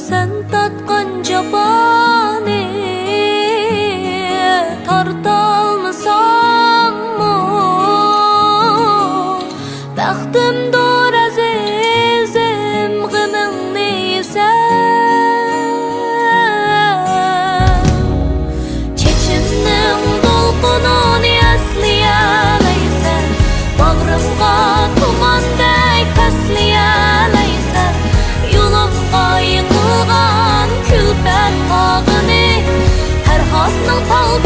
sen tatqan jabani tartalmasammo baxtimdur azizim g'imingni yesam chechimning dolqinini asliyalaysan bag'rimga tumanday tasliyalaysan yo'limga yıkılgan külfet tağını her hasның talp